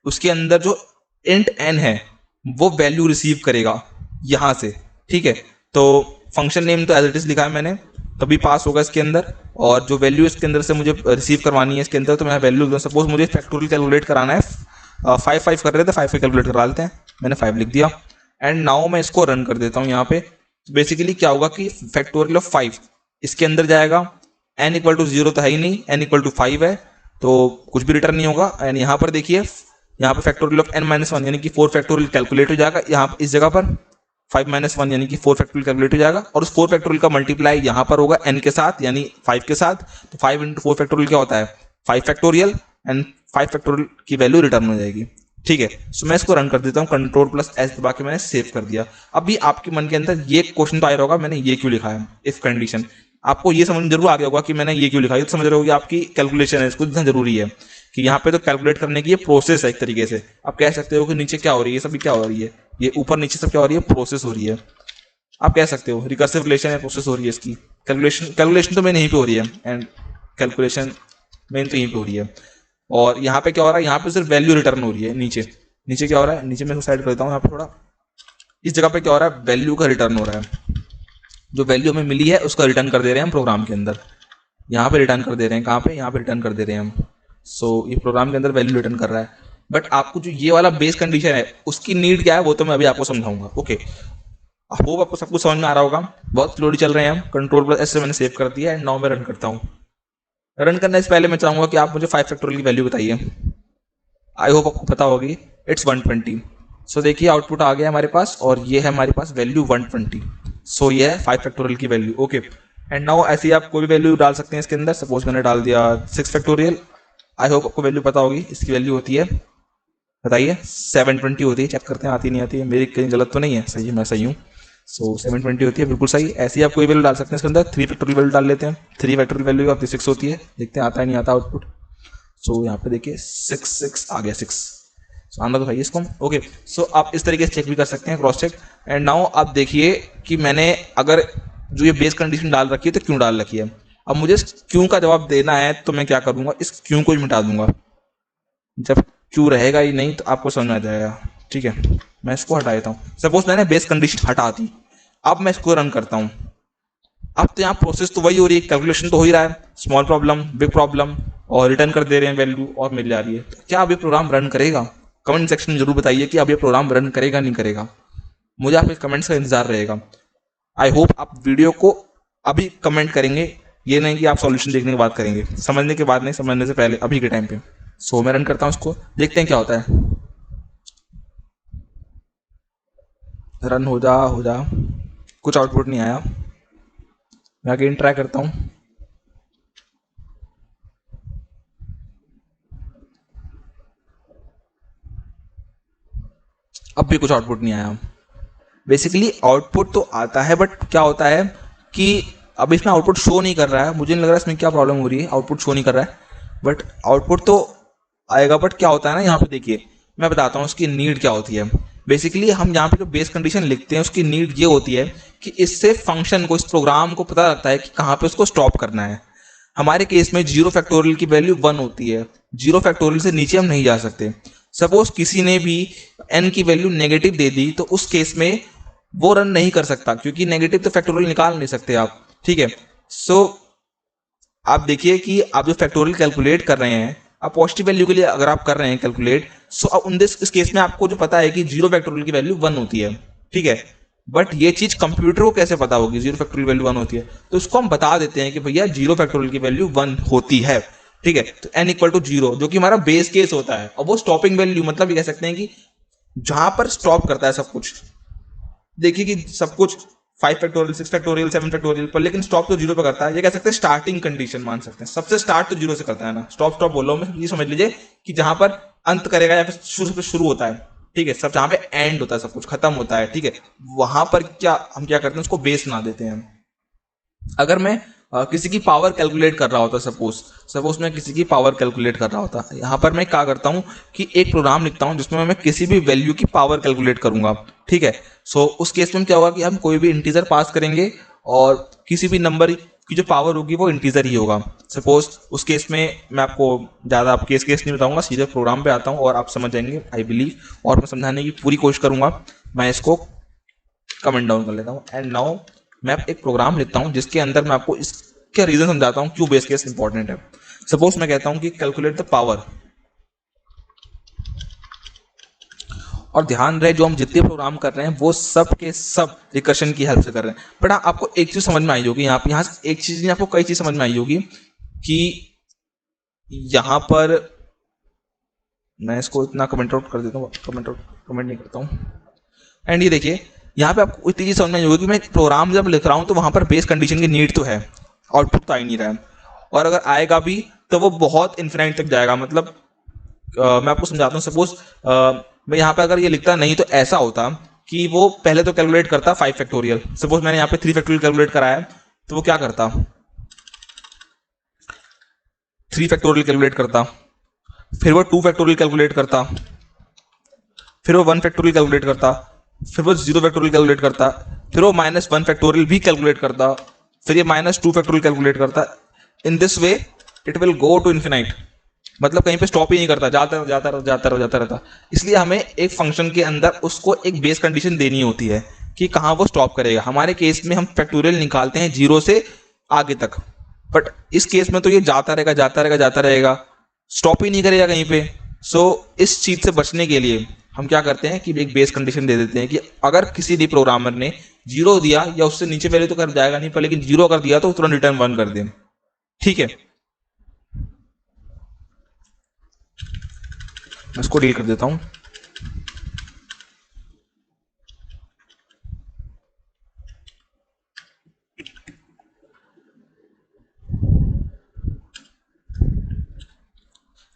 उसके अंदर जो इंट n है वो वैल्यू रिसीव करेगा यहां से। ठीक है, तो फंक्शन नेम तो एज इट इज लिखा है मैंने, तभी पास होगा इसके अंदर। और जो वैल्यू इसके अंदर से मुझे रिसीव करवानी है इसके अंदर, तो मैं वैल्यू लिख, सपोज मुझे फैक्टोरियल कैलकुलेट कराना है, 5 कर रहे थे, 5 कैलकुलेट करा लेते हैं, मैंने 5 लिख दिया। एंड नाउ मैं इसको रन कर देता हूँ यहाँ पे। बेसिकली क्या होगा कि फैक्टोरियल ऑफ 5 इसके अंदर जाएगा, n इक्वल टू 0 तो है ही नहीं, n इक्वल टू 5 है तो कुछ भी रिटर्न नहीं होगा। एंड यहाँ पर देखिए, यहाँ पर फैक्टोरियल ऑफ n-1 यानी कि 4 फैक्टोरियल कैलकुलेट हो जाएगा, यहाँ इस जगह पर 5-1 यानी कि 4 फैक्टोरियल कैलकुलेट हो जाएगा, और उस 4 फैक्टोरियल का मल्टीप्लाई यहाँ पर होगा n के साथ यानी 5 के साथ। तो 5 इंटू 4 फैक्टोरियल क्या होता है, 5 फैक्टोरियल, एंड 5 फैक्टोरियल की वैल्यू रिटर्न हो जाएगी। ठीक है, सो मैं इसको रन कर देता हूँ, Ctrl+S दबा के मैंने सेव कर दिया। अभी आपके मन के अंदर ये क्वेश्चन तो आ रहा होगा मैंने ये क्यों लिखा है, इफ कंडीशन। आपको ये समझ जरूर आ गया होगा कि मैंने ये क्यों लिखा है, तो समझ रहे होगे आपकी कैलकुलेशन है, इसको इतना जरूरी है कि यहाँ पे तो कैलकुलेट करने की ये प्रोसेस है एक तरीके से। आप कह सकते हो कि नीचे क्या हो रही है, सभी क्या हो रही है, ये ऊपर नीचे सब क्या हो रही है, प्रोसेस हो रही है। आप कह सकते हो रिकर्सिव रिलेशन है, प्रोसेस हो रही है इसकी। कैलकुलेशन तो मेन यहीं पे हो रही है, एंड कैलकुलेशन मेन तो यहीं पे हो रही है। और यहाँ पे क्या हो रहा है, यहाँ पे सिर्फ वैल्यू रिटर्न हो रही है। नीचे क्या हो रहा है, नीचे मैं साइड कर देता हूँ यहाँ पे थोड़ा, इस जगह पे क्या हो रहा है, वैल्यू का रिटर्न हो रहा है। जो वैल्यू हमें मिली है उसका रिटर्न कर दे रहे हैं हम प्रोग्राम के अंदर। यहाँ पे रिटर्न कर दे रहे हैं, कहाँ पे, यहाँ पे रिटर्न कर दे रहे हैं हम। सो ये प्रोग्राम के अंदर वैल्यू रिटर्न कर रहा है। बट आपको जो ये वाला बेस कंडीशन है उसकी नीड क्या है वो तो मैं अभी आपको समझाऊंगा। ओके, होप आपको सब कुछ समझ में आ रहा होगा। बहुत स्लोली चल रहे हैं हम, Ctrl+S से मैंने सेव कर दिया एंड नाउ मैं रन करता हूँ। रन करने से पहले मैं चाहूंगा कि आप मुझे 5 फैक्टोरियल की वैल्यू बताइए। आई होप आपको पता होगी, इट्स 120। सो देखिए आउटपुट आ गया हमारे पास, और ये है हमारे पास वैल्यू 120। सो ये है 5 फैक्टोरियल की वैल्यू। ओके, एंड नाउ ऐसे ही आप कोई भी वैल्यू डाल सकते हैं इसके अंदर। सपोज मैंने डाल दिया 6 फैक्टोरियल। आई होप आपको वैल्यू पता होगी, इसकी वैल्यू होती है, बताइए, 720 होती है। चेक करते हैं आती नहीं आती है, मेरी कहीं गलत तो नहीं है, सही है, मैं सही हूँ। सो 720 होती है, बिल्कुल सही। ऐसे ही आप कोई वैल्यू डाल सकते हैं इसके अंदर। 3 फैक्टोरियल वैल्यू डाल लेते हैं, 3 फैक्टोरियल वैल्यू आपकी 6 होती है। देखते हैं आता है नहीं आता आउटपुट। सो यहाँ पे देखिए 6 आ गया, 6 आना तो भाई इसको। ओके, सो आप इस तरीके से चेक भी कर सकते हैं, क्रॉस चेक। एंड नाउ आप देखिए कि मैंने अगर जो ये बेस कंडीशन डाल रखी है तो क्यों डाल रखी है। अब मुझे क्यों का जवाब देना है तो मैं क्या करूंगा, इस क्यों को ही मिटा दूंगा। जब क्यों रहेगा ही नहीं तो आपको समझ में आ जाएगा। ठीक है, मैं इसको हटा देता हूँ। सपोज मैंने बेस कंडीशन हटा दी, अब मैं इसको रन करता हूँ। अब तो यहाँ प्रोसेस तो वही हो रही है, कैलकुलेशन तो हो ही रहा है, स्मॉल प्रॉब्लम, बिग प्रॉब्लम, और रिटर्न कर दे रहे हैं वैल्यू और मिल जा रही है। तो क्या अब ये प्रोग्राम रन करेगा? कमेंट सेक्शन में जरूर बताइए कि अब ये प्रोग्राम रन करेगा नहीं करेगा। मुझे आपके कमेंट्स का इंतजार रहेगा। आई होप आप वीडियो को अभी कमेंट करेंगे, ये नहीं कि आप सॉल्यूशन देखने के बाद करेंगे, समझने के बाद नहीं, समझने से पहले, अभी के टाइम पे। सो मैं रन करता हूँ इसको, देखते हैं क्या होता है। रन हो जा, कुछ आउटपुट नहीं आया। मैं अगेन ट्राई करता हूँ। अब भी कुछ आउटपुट नहीं आया। बेसिकली आउटपुट तो आता है, बट क्या होता है कि अब इसमें आउटपुट शो नहीं कर रहा है। मुझे नहीं लग रहा है इसमें क्या प्रॉब्लम हो रही है, आउटपुट शो नहीं कर रहा है। बट आउटपुट तो आएगा। बट क्या होता है ना, यहाँ पे देखिए मैं बताता हूँ उसकी नीड क्या होती है। बेसिकली हम यहाँ पे जो बेस कंडीशन लिखते हैं उसकी नीड ये होती है कि इससे फंक्शन को, इस प्रोग्राम को पता लगता है कि कहाँ पे उसको स्टॉप करना है। हमारे केस में जीरो फैक्टोरियल की वैल्यू 1 होती है, जीरो फैक्टोरियल से नीचे हम नहीं जा सकते। सपोज किसी ने भी n की वैल्यू नेगेटिव दे दी तो उस केस में वो रन नहीं कर सकता, क्योंकि नेगेटिव तो फैक्टोरियल निकाल नहीं सकते आप। ठीक है, सो आप देखिए कि आप जो फैक्टोरियल कैलकुलेट कर रहे हैं, आप पॉजिटिव वैल्यू के लिए अगर आप कर रहे हैं कैलकुलेट, सो अब उन इस केस में आपको जो पता है कि जीरो फैक्टोरियल की वैल्यू 1 होती है। ठीक है, बट ये चीज कंप्यूटर को कैसे पता होगी जीरो फैक्टोरियल वैल्यू 1 होती है? तो इसको हम बता देते हैं कि भैया जीरो फैक्टोरियल की वैल्यू 1 होती है। ठीक है, तो n इक्वल टू जीरो जो कि हमारा बेस केस होता है, और वो स्टॉपिंग वैल्यू, मतलब ये कह सकते हैं कि जहां पर स्टॉप करता है सब कुछ। देखिए कि सब कुछ 5 फैक्टोरियल, 6 फैक्टोरियल, 7 फैक्टोरियल पर, लेकिन स्टॉप तो जीरो पे करता है। ये कह सकते हैं स्टार्टिंग कंडीशन मान सकते हैं, सबसे स्टार्ट तो जीरो से करता है ना। स्टॉप स्टॉप बोल रहा हूं मैं, ये समझ लीजिए कि जहां पर अंत करेगा या फिर शुरू से शुरू होता है। ठीक है, सब जहां पे एंड होता है, सब कुछ खत्म होता है। ठीक है, वहां पर क्या हम क्या करते हैं, उसको बेस बना देते हैं। अगर मैं किसी की पावर कैलकुलेट कर रहा होता, सपोज सपोज मैं किसी की पावर कैलकुलेट कर रहा होता, यहाँ पर मैं क्या करता हूँ कि एक प्रोग्राम लिखता हूँ जिसमें मैं किसी भी वैल्यू की पावर कैलकुलेट करूंगा। ठीक है, सो उस केस में क्या होगा कि हम कोई भी इंटीजर पास करेंगे और किसी भी नंबर की जो पावर होगी वो इंटीजर ही होगा। सपोज उस केस में मैं आपको ज़्यादा आप केस केस नहीं बताऊंगा, सीधे प्रोग्राम पे आता हूँ और आप समझ जाएंगे आई बिलीव, और मैं समझाने की पूरी कोशिश करूंगा। मैं इसको कमेंट डाउन कर लेता हूँ एंड नाउ मैं एक प्रोग्राम लिखता हूँ जिसके अंदर मैं आपको इसके रीजन समझाता हूँ क्यों बेस केस इंपॉर्टेंट है। सपोज मैं कहता हूँ कि कैलकुलेट द पावर, और ध्यान रहे जो हम जितने प्रोग्राम कर रहे हैं वो सब के सब रिकर्शन की हेल्प से कर रहे हैं। बट आपको एक चीज समझ में आई होगी यहाँ से एक चीज नहीं, आपको कई चीज समझ में आई होगी कि यहाँ पर मैं इसको इतना कमेंट आउट कर देता हूँ, कमेंट नहीं करता हूँ। एंड ये देखिए यहाँ पे आपको इतनी चीज समझ में आई होगी कि मैं प्रोग्राम जब लिख रहा हूँ तो वहां पर बेस कंडीशन की नीड तो है, आउटपुट तो आ ही नहीं रहा है, और अगर आएगा भी तो वो बहुत इन्फिनाइट तक जाएगा। मतलब मैं आपको समझाता हूँ। सपोज मैं यहाँ पे अगर ये लिखता नहीं तो ऐसा होता कि वो पहले तो कैलकुलेट करता 5 फैक्टोरियल। सपोज मैंने यहाँ पे 3 फैक्टोरियल कैलकुलेट कराया तो वो क्या करता, 3 फैक्टोरियल कैलकुलेट करता, फिर वो 2 फैक्टोरियल कैलकुलेट करता, फिर वो 1 फैक्टोरियल कैलकुलेट करता, फिर वो 0 फैक्टोरियल कैलकुलेट करता, फिर वो -1 फैक्टोरियल भी कैलकुलेट करता, फिर ये -2 फैक्टोरियल कैलकुलेट करता। In this way it will go to infinite, मतलब कहीं पे स्टॉप ही नहीं करता, जाता जाता जाता जाता रहता। इसलिए हमें एक फंक्शन के अंदर उसको एक बेस कंडीशन देनी होती है कि कहाँ वो स्टॉप करेगा। हमारे केस में हम फैक्टोरियल निकालते हैं 0 से आगे तक, बट इस केस में तो ये जाता रहेगा जाता रहेगा जाता रहेगा, स्टॉप ही नहीं करेगा कहीं पे। सो इस चीज से बचने के लिए हम क्या करते हैं कि एक बेस कंडीशन दे देते हैं कि अगर किसी भी प्रोग्रामर ने 0 दिया या उससे नीचे वैल्यू तो कर जाएगा नहीं पर, लेकिन 0 कर दिया तो तुरंत रिटर्न 1 कर दे। ठीक है, मैं इसको डील कर देता हूं।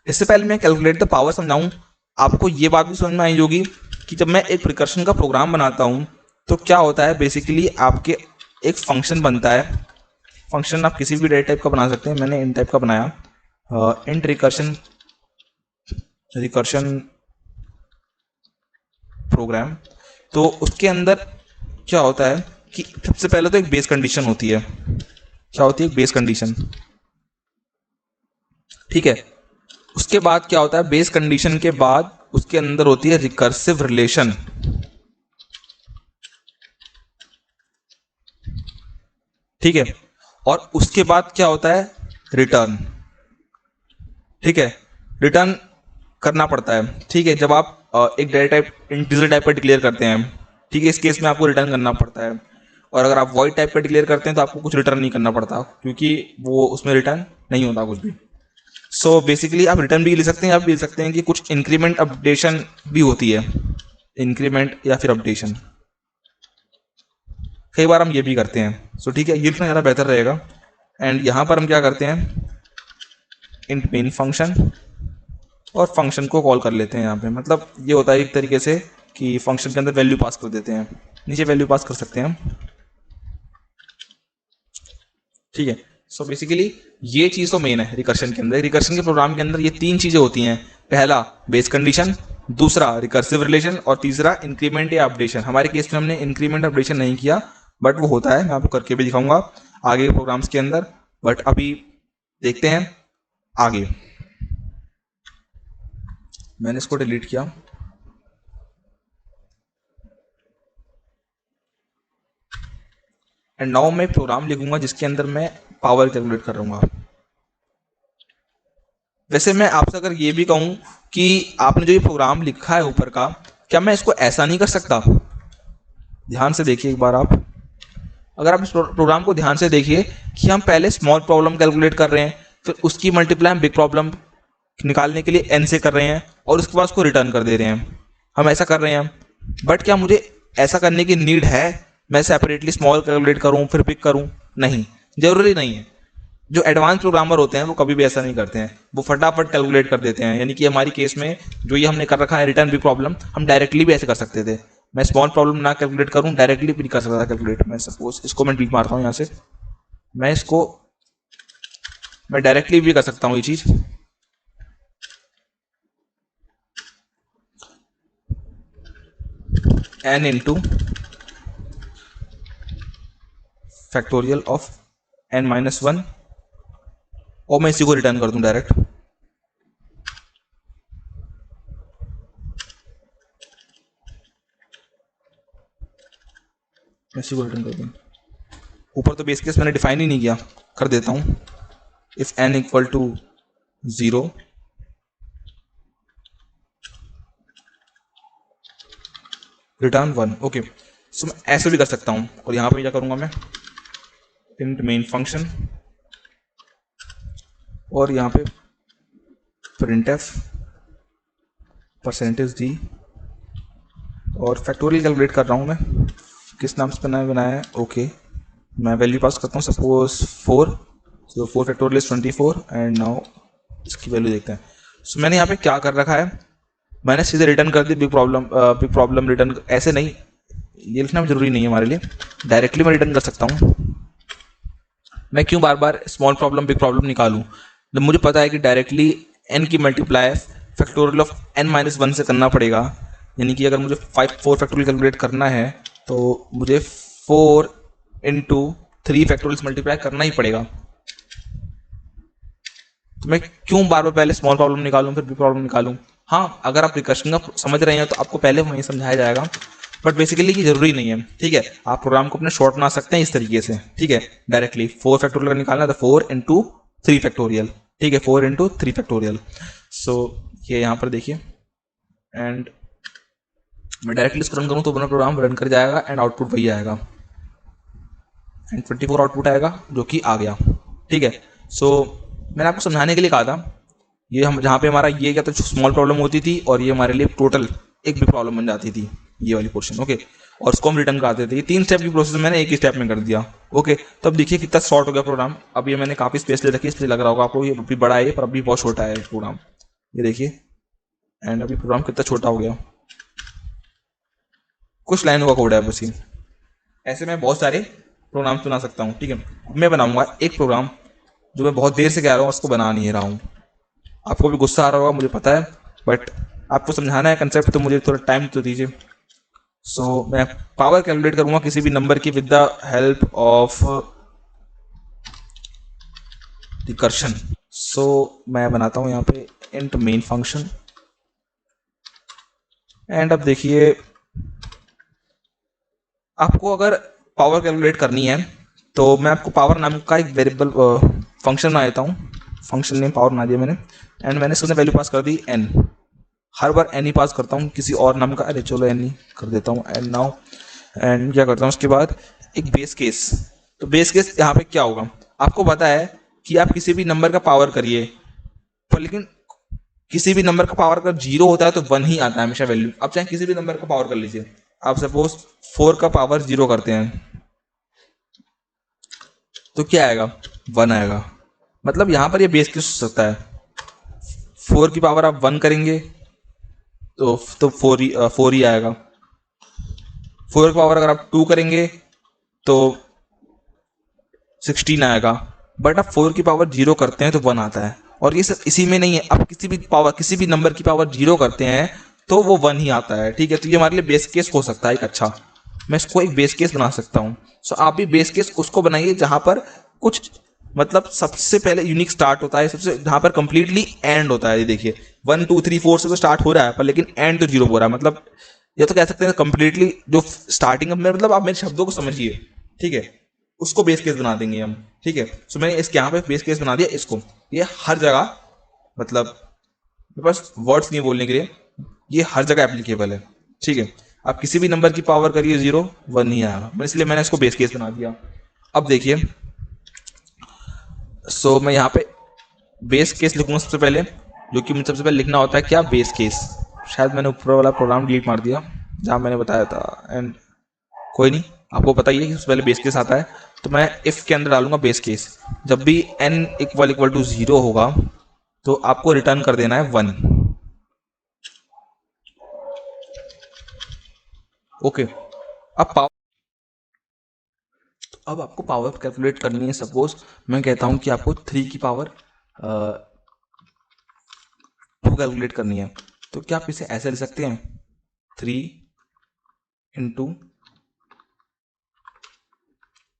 इससे पहले मैं कैलकुलेट द पावर समझाऊं, आपको ये बात भी समझ में आई होगी कि जब मैं एक प्रिकर्शन का प्रोग्राम बनाता हूं तो क्या होता है, बेसिकली आपके एक फंक्शन बनता है। फंक्शन आप किसी भी डेटा टाइप का बना सकते हैं, मैंने इन टाइप का बनाया, इंट रिकर्शन रिकर्शन प्रोग्राम। तो उसके अंदर क्या होता है कि सबसे पहले तो एक बेस कंडीशन होती है। क्या होती है? एक बेस कंडीशन। ठीक है, उसके बाद क्या होता है, बेस कंडीशन के बाद उसके अंदर होती है रिकर्सिव रिलेशन। ठीक है, और उसके बाद क्या होता है, रिटर्न। ठीक है, रिटर्न करना पड़ता है। ठीक है, जब आप एक डेटा टाइप इंटीजर टाइप का डिक्लेयर करते हैं, ठीक है, इस केस में आपको रिटर्न करना पड़ता है। और अगर आप वॉइड टाइप का डिक्लेयर करते हैं तो आपको कुछ रिटर्न नहीं करना पड़ता, क्योंकि वो उसमें रिटर्न नहीं होता कुछ भी। सो बेसिकली आप रिटर्न भी लिख सकते हैं, आप भी लिख सकते हैं कि कुछ इंक्रीमेंट अपडेशन भी होती है, इंक्रीमेंट या फिर अपडेशन। कई बार हम ये भी करते हैं। सो ठीक है, ये लिखना ज़्यादा बेहतर रहेगा। एंड यहाँ पर हम क्या करते हैं, इंट मेन फंक्शन, और फंक्शन को कॉल कर लेते हैं यहाँ पे। मतलब ये होता है एक तरीके से कि फंक्शन के अंदर वैल्यू पास कर देते हैं, नीचे वैल्यू पास कर सकते हैं हम। ठीक है, सो बेसिकली ये चीज तो मेन है रिकर्शन के अंदर। रिकर्शन के प्रोग्राम के अंदर ये तीन चीजें होती हैं, पहला बेस कंडीशन, दूसरा रिकर्सिव रिलेशन और तीसरा इंक्रीमेंट या अपडेशन। हमारे केस में हमने इंक्रीमेंट अपडेशन नहीं किया, बट वो होता है, मैं आपको करके भी दिखाऊंगा आगे के प्रोग्राम्स के अंदर। बट अभी देखते हैं आगे। मैंने इसको डिलीट किया। एंड नाउ मैं प्रोग्राम लिखूंगा जिसके अंदर मैं पावर कैलकुलेट कर रहा हूँ। वैसे मैं आपसे अगर ये भी कहूँ कि आपने जो ये प्रोग्राम लिखा है ऊपर का, क्या मैं इसको ऐसा नहीं कर सकता? ध्यान से देखिए एक बार आप, अगर आप इस प्रोग्राम को ध्यान से देखिए कि हम पहले स्मॉल प्रॉब्लम कैलकुलेट कर रहे हैं, फिर उसकी मल्टीप्लाई हम बिग प्रॉब्लम निकालने के लिए एन से कर रहे हैं और उसके बाद उसको रिटर्न कर दे रहे हैं। हम ऐसा कर रहे हैं, बट क्या मुझे ऐसा करने की नीड है? मैं सेपरेटली स्मॉल कैलकुलेट करूं फिर बिग करूं? नहीं, जरूरी नहीं है। जो एडवांस प्रोग्रामर होते हैं वो कभी भी ऐसा नहीं करते हैं, वो फटाफट कैलकुलेट कर देते हैं। यानी कि हमारी केस में जो ये हमने कर रखा है रिटर्न बिग प्रॉब्लम, हम डायरेक्टली भी ऐसे कर सकते थे। मैं स्मॉल प्रॉब्लम ना कैलकुलेट करूं, डायरेक्टली भी नहीं कर सकता कैलकुलेट। मैं सपोज इसको मैं डिलीट मारता हूं यहाँ से, मैं डायरेक्टली भी कर सकता हूँ ये चीज। n into factorial of n-1 और मैं इसी को रिटर्न कर दूं डायरेक्ट। मैं इसी को रिटर्न कर दूं। ऊपर तो बेस केस मैंने डिफाइन ही नहीं किया, कर देता हूं। If n equal to 0 return 1। Okay, so मैं ऐसे भी कर सकता हूं। और यहां पे क्या करूंगा मैं, इंट मेन फंक्शन और यहाँ पे printf %d और फैक्टोरियल कैलकुलेट कर रहा हूँ मैं। किस नाम से बनाया है? ओके, मैं वैल्यू पास करता हूँ suppose 4, so 4 factorial is 24 and now इसकी वैल्यू देखते हैं। सो मैंने यहाँ पे क्या कर रखा है, मैंने सीधे रिटर्न कर दी बिग प्रॉब्लम रिटर्न। ऐसे नहीं, ये लिखना जरूरी नहीं है हमारे लिए, डायरेक्टली मैं रिटर्न कर सकता हूँ। मैं क्यों बार बार स्मॉल प्रॉब्लम बिग प्रॉब्लम निकालूं जब मुझे पता है कि डायरेक्टली n की मल्टीप्लाई फैक्टोरियल ऑफ n-1 से करना पड़ेगा। यानी कि अगर मुझे 4 फैक्टोरियल कैलकुलेट करना है तो मुझे 4 इंटू 3 फैक्टोरियल मल्टीप्लाई करना ही पड़ेगा। तो मैं क्यों बार बार पहले स्मॉल प्रॉब्लम निकालूं फिर बिग प्रॉब्लम निकालूं? हाँ, अगर आप रिकर्शन का समझ रहे हैं तो आपको पहले वहीं समझाया जाएगा, बट बेसिकली ये जरूरी नहीं है। ठीक है, आप प्रोग्राम को अपने शॉर्ट बना सकते हैं इस तरीके से। ठीक है, डायरेक्टली 4 फैक्टोरियल निकालना है तो 4 इंटू 3 फैक्टोरियल। ठीक है, 4 इंटू 3 फैक्टोरियल। सो ये यहाँ पर देखिए, एंड मैं डायरेक्टली इसको रन करूँ तो अपना प्रोग्राम रन कर जाएगा एंड आउटपुट वही आएगा एंड 24 आउटपुट आएगा जो कि आ गया। ठीक है, सो मैंने आपको समझाने के लिए कहा था, ये हम जहाँ पे हमारा ये क्या तो स्मॉल प्रॉब्लम होती थी और ये हमारे लिए टोटल एक भी प्रॉब्लम बन जाती थी, ये वाली पोर्शन। ओके, और उसको हम रिटर्न कराते थे। ये 3 स्टेप की प्रोसेस मैंने एक ही स्टेप में कर दिया। ओके, तो अब देखिए कितना शॉर्ट हो गया प्रोग्राम। अब ये मैंने काफी स्पेस ले रखी है, इसलिए लग रहा होगा आपको ये अभी बड़ा है पर अभी बहुत छोटा है प्रोग्राम। ये देखिए, एंड अभी प्रोग्राम कितना छोटा हो गया, कुछ लाइनों का कोड है बस ये। ऐसे मैं बहुत सारे प्रोग्राम्स बना सकता हूँ। ठीक है, मैं बनाऊंगा एक प्रोग्राम जो मैं बहुत देर से कह रहा हूँ, उसको बना नहीं रहा हूँ। आपको भी गुस्सा आ रहा होगा मुझे पता है, बट आपको समझाना है कंसेप्ट तो मुझे थोड़ा टाइम तो दीजिए। सो मैं पावर कैलकुलेट करूंगा किसी भी नंबर की with the help of recursion. So मैं बनाता हूं यहाँ पे इंट मेन फंक्शन एंड अब देखिए, आपको अगर पावर कैलकुलेट करनी है तो मैं आपको पावर नाम का एक वेरिएबल फंक्शन बना देता हूँ। फंक्शन नेम पावर बना दिया मैंने एंड मैंने इसमें वैल्यू पास कर दी n। हर बार n ही पास करता हूँ, किसी और नाम का, अरे चलो n ही कर देता हूँ एंड नाउ। एंड क्या करता हूँ उसके बाद एक बेस केस। तो बेस केस यहाँ पे क्या होगा, आपको पता है कि आप किसी भी नंबर का पावर करिए, पर लेकिन किसी भी नंबर का पावर अगर 0 होता है तो 1 ही आता है हमेशा वैल्यू। आप चाहे किसी भी नंबर का पावर कर लीजिए, आप सपोज 4 का पावर 0 करते हैं तो क्या आएगा, 1 आएगा। मतलब यहां पर ये बेस केस हो सकता है, 4 की पावर आप 1 करेंगे तो 4 ही आएगा। 4 की पावर अगर आप 2 करेंगे तो 16 आएगा। बट आप 4 की पावर 0 करते हैं तो 1 आता है। और ये सब इसी में नहीं है, आप किसी भी नंबर की पावर 0 करते हैं तो वो 1 ही आता है। ठीक है, तो ये हमारे लिए बेस केस हो सकता है एक अच्छा, मैं इसको एक बेस केस बना सकता हूँ। सो आप भी बेस केस उसको बनाइए जहां पर कुछ मतलब सबसे पहले यूनिक स्टार्ट होता है, सबसे जहां पर कंप्लीटली एंड होता है। ये देखिए 1 2 3 4 से तो स्टार्ट हो रहा है पर लेकिन एंड तो 0 हो रहा है, मतलब ये तो कह सकते हैं कंप्लीटली जो स्टार्टिंग में, मतलब आप मेरे शब्दों को समझिए। ठीक है, उसको बेस केस बना देंगे हम। ठीक है, सो मैंने इसके यहाँ पे बेस केस बना दिया इसको। ये हर जगह, मतलब मेरे पास वर्ड्स नहीं बोलने के लिए, ये हर जगह एप्लीकेबल है। ठीक है, आप किसी भी नंबर की पावर करिए 0 1 नहीं आएगा, इसलिए मैंने इसको बेस केस बना दिया। अब देखिए, मैं यहाँ पे बेस केस लिखूंगा सबसे पहले, जो कि मुझे सबसे पहले लिखना होता है क्या, बेस केस। शायद मैंने ऊपर वाला प्रोग्राम डिलीट मार दिया जहाँ मैंने बताया था, एंड कोई नहीं, आपको पता ही है कि सबसे पहले बेस केस आता है। तो मैं इफ के अंदर डालूंगा बेस केस। जब भी n इक्वल टू 0 होगा तो आपको रिटर्न कर देना है 1। ओके, अब पावर, अब आपको पावर कैलकुलेट करनी है। सपोज मैं कहता हूं कि आपको 3 की पावर 2 कैलकुलेट करनी है, तो क्या आप इसे ऐसे लिख सकते हैं, 3 ×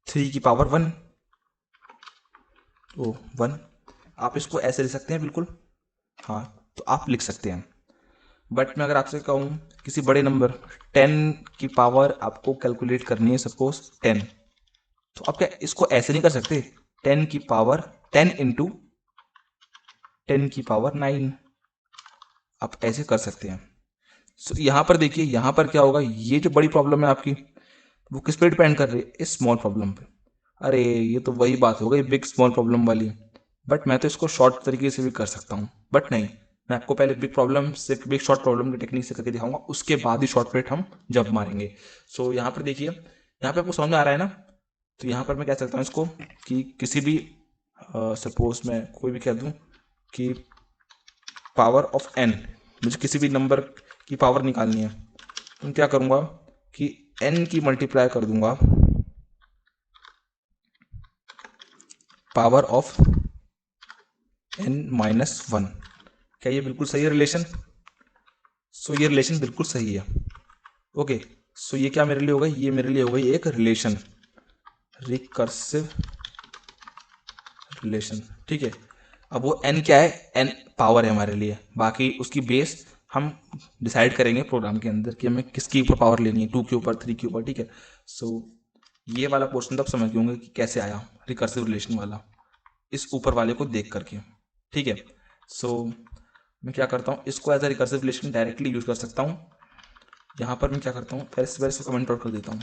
3 की पावर 1, ओ 1। आप इसको ऐसे लिख सकते हैं बिल्कुल, हाँ तो आप लिख सकते हैं। बट मैं अगर आपसे कहूँ किसी बड़े नंबर 10 की पावर आपको कैलकुलेट करनी है, सपोज 10, तो आप क्या इसको ऐसे नहीं कर सकते, 10 की पावर 10 × 10 की पावर 9, आप ऐसे कर सकते हैं। सो यहाँ पर देखिए, यहाँ पर क्या होगा, ये जो बड़ी प्रॉब्लम है आपकी वो किस पे डिपेंड कर रही है, इस स्मॉल प्रॉब्लम पे। अरे ये तो वही बात हो गई बिग स्मॉल प्रॉब्लम वाली। बट मैं तो इसको शॉर्ट तरीके से भी कर सकता हूँ, बट नहीं, मैं आपको पहले बिग प्रॉब्लम से, बिग शॉर्ट प्रॉब्लम की टेक्निक से करके दिखाऊंगा, उसके बाद ही शॉर्टकट हम जब मारेंगे। सो यहाँ पर देखिए, यहाँ पे आपको समझ में आ रहा है ना। तो यहाँ पर मैं कह सकता हूँ इसको कि किसी भी सपोज मैं कोई भी कह दूँ कि पावर ऑफ n, मुझे किसी भी नंबर की पावर निकालनी है, तो मैं क्या करूँगा कि n की मल्टीप्लाई कर दूंगा पावर ऑफ n-1। क्या ये बिल्कुल सही है रिलेशन? सो ये रिलेशन बिल्कुल सही है। ओके, सो ये क्या मेरे लिए होगा, ये मेरे लिए हो गई एक रिलेशन, रिकर्सिव रिलेशन। ठीक है, अब वो n क्या है, n पावर है हमारे लिए, बाकी उसकी बेस हम डिसाइड करेंगे प्रोग्राम के अंदर कि हमें किसकी ऊपर पावर लेनी है, 2 के ऊपर, 3 के ऊपर। ठीक है, सो ये वाला पोर्शन तो आप समझ गए होंगे कि कैसे आया रिकर्सिव रिलेशन वाला, इस ऊपर वाले को देख करके। ठीक है, सो मैं क्या करता हूँ, इसको as a recursive relation directly use कर सकता हूँ। यहाँ पर मैं क्या करता हूँ, पहले इसको कमेंट आउट कर देता हूँ।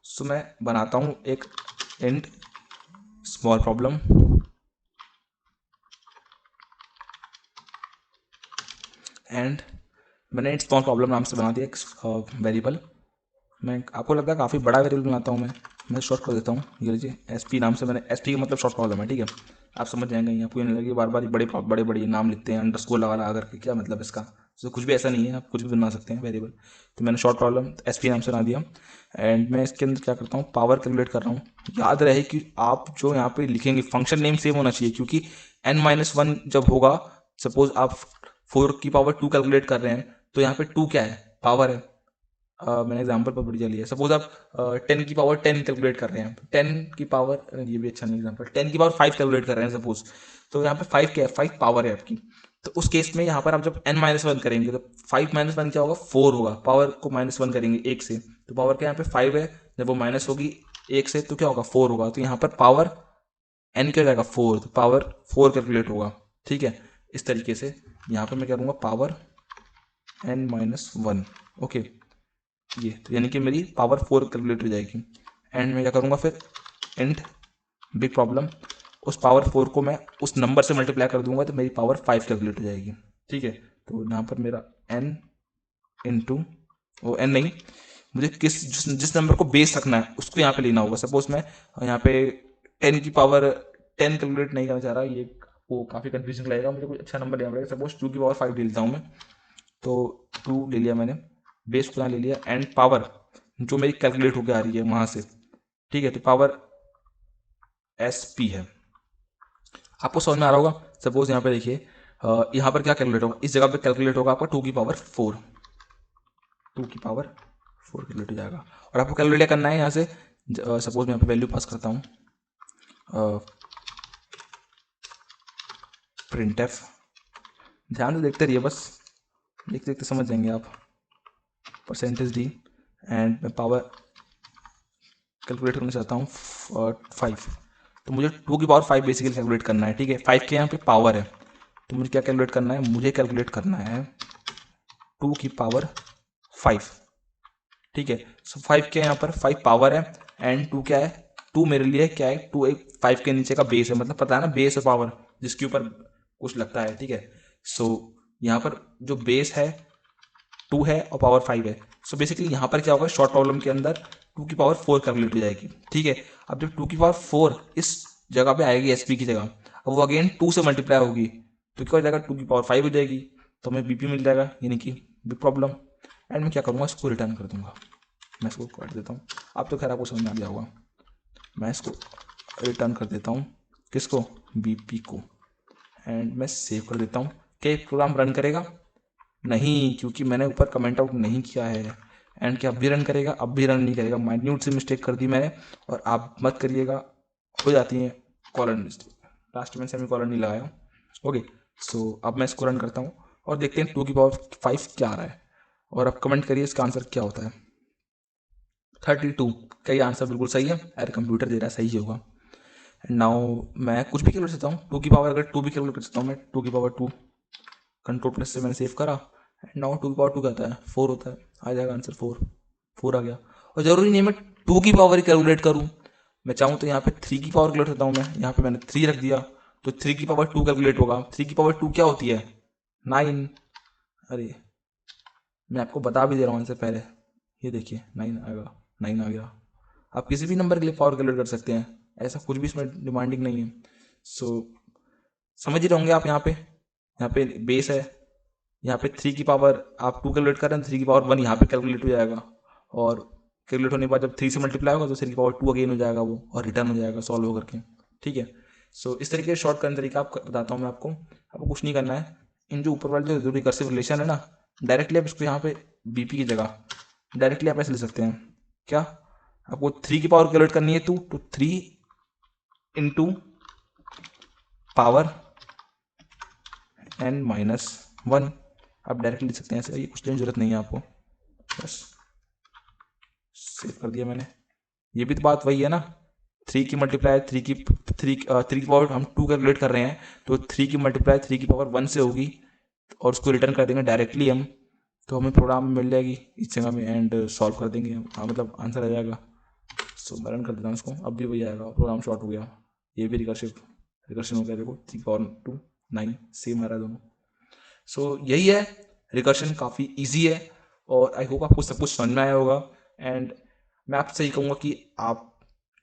सो मैं बनाता हूँ एक इंट स्मॉल प्रॉब्लम, एंड मैंने इंट स्मॉल प्रॉब्लम नाम से बना दिया एक वेरिएबल। मैं आपको लगता है काफ़ी बड़ा वेरिएबल बनाता हूँ मैं शॉर्ट कर देता हूँ। ये लीजिए SP नाम से, मैंने SP का मतलब शॉर्ट प्रॉब्लम है। ठीक है, आप समझ जाएंगे, आपको ये नहीं लगे बार बार बड़े बड़े नाम लिखते हैं अंडरस्कोर लगा करके, क्या मतलब इसका। तो कुछ भी ऐसा नहीं है, आप कुछ भी बना सकते हैं वेरिएबल। तो मैंने शॉर्ट प्रॉब्लम SP नाम से बना दिया, एंड मैं इसके अंदर क्या करता हूँ, पावर कैलकुलेट कर रहा हूँ। याद रहे कि आप जो यहाँ पे लिखेंगे फंक्शन नेम सेम होना चाहिए, क्योंकि n-1 जब होगा, सपोज आप 4 की पावर 2 कैलकुलेट कर रहे हैं, तो यहाँ पे 2 क्या है, पावर है। मैंने एग्जांपल पर बढ़िया लिया, सपोज आप 10 की पावर 10 कैलकुलेट कर रहे हैं, 10 की पावर, ये भी अच्छा नहीं एग्जांपल, 10 की पावर 5 कैलकुलेट कर रहे हैं सपोज, तो यहाँ पे 5 क्या है, 5 पावर है आपकी। तो उस केस में यहाँ पर आप जब n-1 करेंगे तो 5-1 क्या होगा, 4 होगा। पावर को -1 करेंगे 1 से, तो पावर क्या यहाँ पे 5 है, जब वो माइनस होगी 1 से तो क्या होगा, 4 होगा। तो यहाँ पर पावर n क्या हो जाएगा, 4, तो पावर 4 कैलकुलेट होगा। ठीक है, इस तरीके से यहाँ पर मैं क्या करूँगा, पावर n-1। ओके, ये तो यानी कि मेरी पावर 4 कैलकुलेट हो जाएगी। एंड मैं क्या करूँगा फिर, एंड बिग प्रॉब्लम, उस पावर 4 को मैं उस नंबर से मल्टीप्लाई कर दूंगा तो मेरी पावर 5 कैलकुलेट हो जाएगी। ठीक है, तो यहाँ पर मेरा n इंटू, वो n नहीं, मुझे जिस नंबर को बेस रखना है उसको यहाँ पे लेना होगा। सपोज मैं यहाँ पे 10 की पावर 10 कैलकुलेट नहीं करना चाह रहा, ये वो काफ़ी कंफ्यूजिंग लगेगा, मुझे कोई अच्छा नंबर लेना पड़ेगा। सपोज 2 की पावर 5 ले लेता हूँ मैं, तो 2 ले लिया मैंने, बेस को यहाँ ले लिया, एंड पावर जो मेरी कैलकुलेट होकर आ रही है वहाँ से। ठीक है, तो पावर एस पी है। आपको समझ में आ रहा होगा। सपोज यहाँ पे देखिए, यहाँ पर क्या कैलकुलेट होगा, इस जगह पे कैलकुलेट होगा आपका 2 की पावर 4, 2 की पावर 4 कैलकुलेट हो जाएगा। और आपको कैलकुलेट करना है यहाँ से, सपोज मैं यहाँ पे वैल्यू पास करता हूँ, प्रिंट एफ, ध्यान से देखते रहिए, बस देखते देखते समझ जाएंगे आप। परसेंटेज डी, एंड मैं पावर कैलकुलेट करना चाहता हूँ 5, तो मुझे 2 की पावर 5 बेसिकली कैलकुलेट करना है। ठीक है, 5 के यहाँ पे पावर है, तो मुझे क्या कैलकुलेट करना है, मुझे कैलकुलेट करना है 2 की पावर 5। ठीक है, सो 5 के यहाँ पर 5 पावर है, एंड 2 क्या है, 2 मेरे लिए क्या है, 2 एक 5 के नीचे का बेस है, मतलब पता है ना, बेस है पावर जिसके ऊपर कुछ लगता है। ठीक है, सो यहाँ पर जो बेस है 2 है और पावर 5 है। सो बेसिकली यहाँ पर क्या होगा, शॉर्ट प्रॉब्लम के अंदर 2 की पावर 4 कैलकुलेट हो जाएगी। ठीक है, अब जब 2 की पावर 4 इस जगह पे आएगी एसपी की जगह, अब वो अगेन 2 से मल्टीप्लाई होगी, तो क्या हो जाएगा, 2 की पावर 5 हो जाएगी, तो हमें बीपी मिल जाएगा, यानी कि बिग प्रॉब्लम। एंड मैं क्या करूँगा, इसको रिटर्न कर दूंगा, मैं इसको काट देता हूँ। अब तो खैर आपको समझ में आ गया होगा, मैं इसको रिटर्न कर देता हूँ, किसको, बीपी को, एंड मैं सेव कर देता हूँ। क्या ये प्रोग्राम रन करेगा, नहीं, क्योंकि मैंने ऊपर कमेंट आउट नहीं किया है। एंड क्या अब भी रन करेगा, अब भी रन नहीं करेगा, माइन्यूट से मिस्टेक कर दी मैंने, और आप मत करिएगा, हो जाती है कॉलर मिस्टेक, लास्ट में सेमी कॉलर नहीं लगाया। ओके, सो अब मैं इसको रन करता हूँ और देखते हैं 2 की पावर 5 क्या आ रहा है, और अब कमेंट करिए इसका आंसर क्या होता है। 32, क्या ये आंसर बिल्कुल सही है, अरे कंप्यूटर दे रहा है, सही ही होगा। नाउ मैं कुछ भी कैलकुलेट कर सकता हूँ, 2 की पावर अगर 2 भी कैलकुलेट कर सकता हूँ मैं, 2 की पावर 2, कंट्रोल प्लस से मैंने सेव करा, एंड नाउ 2 की पावर 2 क्या आता है, 4 होता है, आ जाएगा आंसर 4 आ गया। और जरूरी नहीं है मैं 2 की पावर ही कैलकुलेट करूँ, मैं चाहूँ तो यहाँ पे 3 की पावर कैलकुलेट करता हूँ मैं, यहाँ पे मैंने 3 रख दिया, तो 3 की पावर 2 कैलकुलेट होगा। 3 की पावर 2 क्या होती है, 9। अरे मैं आपको बता भी दे रहा हूँ आंसर पहले, ये देखिए 9 आएगा, 9 आ गया। आप किसी भी नंबर के लिए पावर कैलकुलेट कर सकते हैं, ऐसा कुछ भी इसमें डिमांडिंग नहीं है। सो समझ ही रहे होंगे आप, यहाँ पे बेस है, यहाँ पे 3 की पावर आप 2 कैलकुलेट कर रहे हैं, 3 की पावर 1 यहाँ पे कैलकुलेट हो जाएगा, और कैलकुलेट होने के बाद जब 3 से मल्टीप्लाई होगा तो 3 की पावर 2 अगेन हो जाएगा वो, और रिटर्न हो जाएगा सॉल्व होकर के। ठीक है, सो इस तरीके से शॉर्ट करने तरीका आप बताता हूँ मैं आपको कुछ नहीं करना है। इन जो ऊपर वाले जो रिकर्सिव रिलेशन है ना, डायरेक्टली आप इसको यहाँ पे बीपी की जगह डायरेक्टली आप ऐसे ले सकते हैं। क्या, आपको 3 की पावर कैलकुलेट करनी है, तो 3 इंटू पावर n -1 आप डायरेक्टली लिख सकते हैं ऐसे, ये कुछ देने की जरूरत नहीं है आपको, बस सेव कर दिया मैंने। ये भी तो बात वही है ना, 3 की मल्टीप्लाई 3 की पावर हम 2 कैलकुलेट कर रहे हैं, तो 3 की मल्टीप्लाई 3 की पावर 1 से होगी, और उसको रिटर्न कर देंगे डायरेक्टली हम, तो हमें प्रोग्राम मिल जाएगी इस जगह में, एंड सॉल्व कर देंगे हम, हाँ मतलब आंसर आ जाएगा। सो मैं रन कर देता हूँ इसको, अब भी वही आएगा, प्रोग्राम शॉर्ट हो गया, ये भी रिकर्शन हो गया, देखो 3 की पावर 2 9 सेम आ रहा है दोनों। सो यही है, रिकर्शन काफ़ी इजी है, और आई होप आपको सब कुछ समझ में आया होगा। एंड मैं आपसे यही कहूँगा कि आप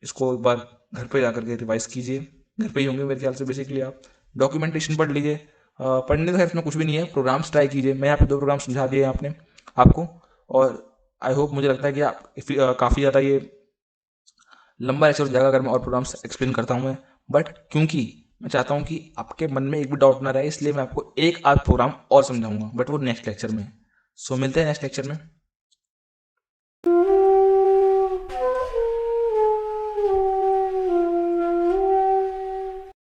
इसको एक बार घर पे जा करके रिवाइज कीजिए, घर पे ही होंगे मेरे ख्याल से बेसिकली, आप डॉक्यूमेंटेशन पढ़ लीजिए, पढ़ने का इसमें कुछ भी नहीं है, प्रोग्राम्स ट्राई कीजिए, मैं यहाँ पे 2 प्रोग्राम समझा दिए आपने आपको, और आई होप, मुझे लगता है कि आप काफ़ी ज़्यादा ये लंबा लेक्चर हो जाएगा अगर मैं और प्रोग्राम्स एक्सप्लेन करता हूँ मैं, बट क्योंकि मैं चाहता हूँ कि आपके मन में एक भी डाउट ना रहे, इसलिए मैं आपको एक आध प्रोग्राम और समझाऊंगा, बट वो नेक्स्ट लेक्चर में। सो मिलते हैं नेक्स्ट लेक्चर में।